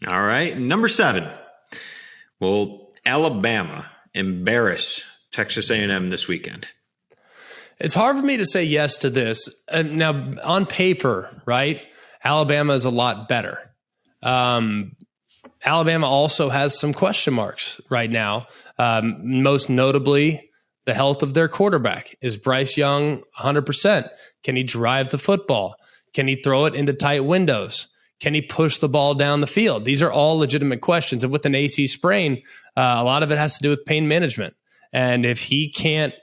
All right. Number 7. Will Alabama embarrass Texas A&M this weekend? It's hard for me to say yes to this. Now, on paper, right, Alabama is a lot better. Alabama also has some question marks right now. Most notably, the health of their quarterback. Is Bryce Young 100%? Can he drive the football? Can he throw it into tight windows? Can he push the ball down the field? These are all legitimate questions. And with an AC sprain, a lot of it has to do with pain management. And if he can't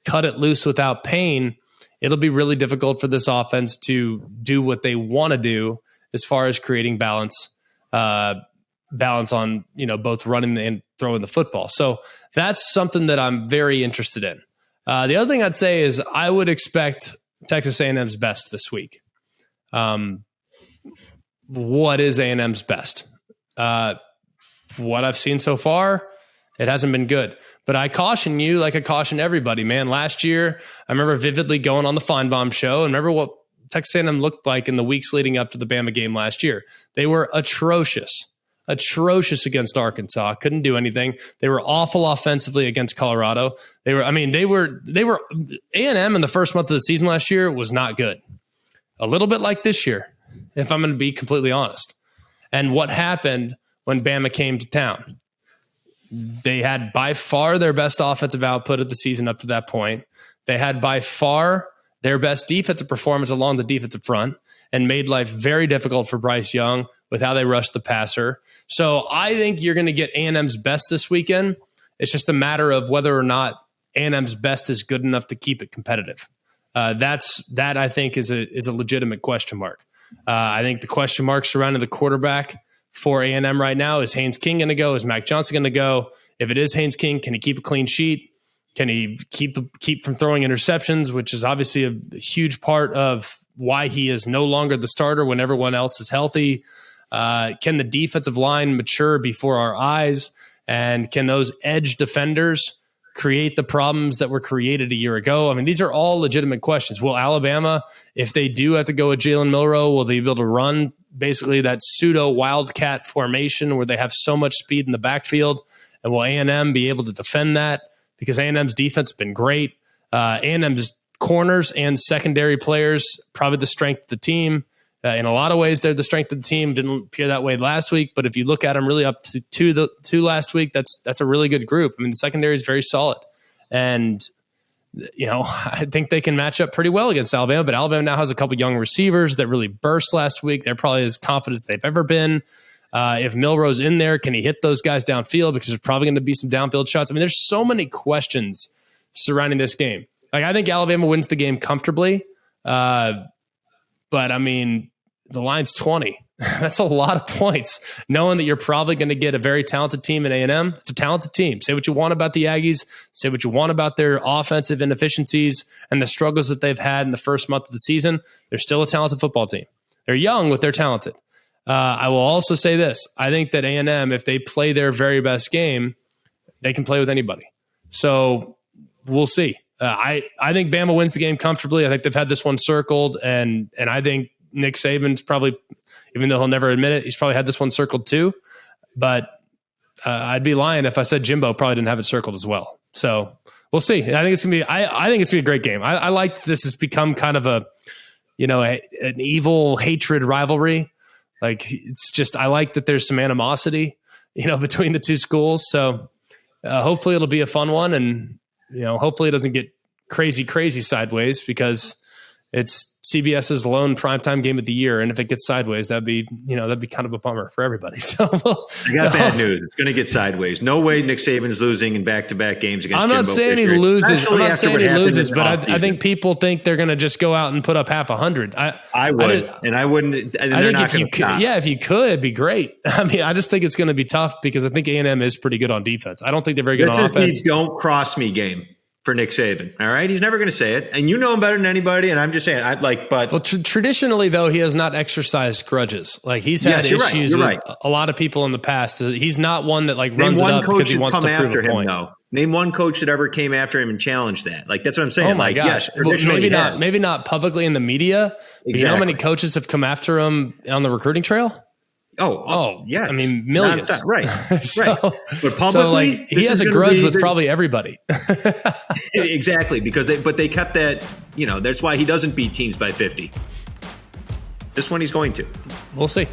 cut it loose without pain, it'll be really difficult for this offense to do what they want to do as far as creating balance on, both running and throwing the football. So that's something that I'm very interested in. The other thing I'd say is I would expect Texas A&M's best this week. What is A&M's best? What I've seen so far, it hasn't been good. But I caution you like I caution everybody, man. Last year, I remember vividly going on the Feinbaum show and remember what Texas A&M looked like in the weeks leading up to the Bama game last year. They were atrocious against Arkansas. Couldn't do anything. They were awful offensively against Colorado. They were A&M in the first month of the season last year was not good. A little bit like this year, if I'm going to be completely honest. And what happened when Bama came to town? They had by far their best offensive output of the season up to that point. They had by far their best defensive performance along the defensive front and made life very difficult for Bryce Young with how they rushed the passer. So I think you're going to get A&M's best this weekend. It's just a matter of whether or not A&M's best is good enough to keep it competitive. That I think is a legitimate question mark. I think the question mark surrounding the quarterback for A&M right now is Haynes King going to go? Is Mac Johnson going to go? If it is Haynes King, can he keep a clean sheet? Can he keep from throwing interceptions, which is obviously a huge part of why he is no longer the starter when everyone else is healthy? Can the defensive line mature before our eyes? And can those edge defenders create the problems that were created a year ago? I mean, these are all legitimate questions. Will Alabama, if they do have to go with Jalen Milroe, will they be able to run basically that pseudo wildcat formation where they have so much speed in the backfield? And will A&M be able to defend that? Because A&M's defense has been great. A&M's corners and secondary players, probably the strength of the team. In a lot of ways, they're the strength of the team. Didn't appear that way last week, but if you look at them really up to last week, that's a really good group. I mean, the secondary is very solid. And, I think they can match up pretty well against Alabama, but Alabama now has a couple young receivers that really burst last week. They're probably as confident as they've ever been. If Milroe's in there, can he hit those guys downfield? Because there's probably going to be some downfield shots. I mean, there's so many questions surrounding this game. Like, I think Alabama wins the game comfortably. But I mean, the line's 20. That's a lot of points, knowing that you're probably going to get a very talented team in A&M. It's a talented team. Say what you want about the Aggies. Say what you want about their offensive inefficiencies and the struggles that they've had in the first month of the season. They're still a talented football team. They're young, but they're talented. I will also say this. I think that A&M, if they play their very best game, they can play with anybody. So we'll see. I think Bama wins the game comfortably. I think they've had this one circled, and I think Nick Saban's probably, even though he'll never admit it, he's probably had this one circled too. But I'd be lying if I said Jimbo probably didn't have it circled as well. So we'll see. I think it's gonna be. I think it's gonna be a great game. I like that this has become kind of an evil hatred rivalry. Like, it's just, I like that there's some animosity, between the two schools. So hopefully it'll be a fun one, and hopefully it doesn't get crazy sideways, because it's CBS's lone primetime game of the year, and if it gets sideways, that'd be kind of a bummer for everybody. So I got bad news. It's going to get sideways. No way Nick Saban's losing in back-to-back games against Jimbo Fisher. Saying he loses. I'm not saying he loses, but I think people think they're going to just go out and put up half 100. I would, and I wouldn't. And I think if you could, if you could, it'd be great. I mean, I just think it's going to be tough because I think A&M is pretty good on defense. I don't think they're very good on offense. Don't cross me game for Nick Saban. All right. He's never going to say it. And you know him better than anybody. And I'm just saying, traditionally though, he has not exercised grudges. Like, he's had issues with a lot of people in the past. He's not one that runs it up because he wants to prove a point. Name one coach that ever came after him and challenged that. Like, that's what I'm saying. Oh my gosh. Yes, maybe not publicly in the media. Exactly. But you know how many coaches have come after him on the recruiting trail? Yeah. I mean, millions. Right. So, right. But publicly, so like he has a grudge with probably everybody. Exactly, because they kept that, that's why he doesn't beat teams by 50. This one he's going to. We'll see.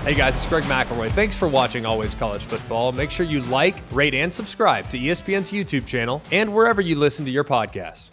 Hey guys, it's Greg McElroy. Thanks for watching Always College Football. Make sure you like, rate, and subscribe to ESPN's YouTube channel and wherever you listen to your podcasts.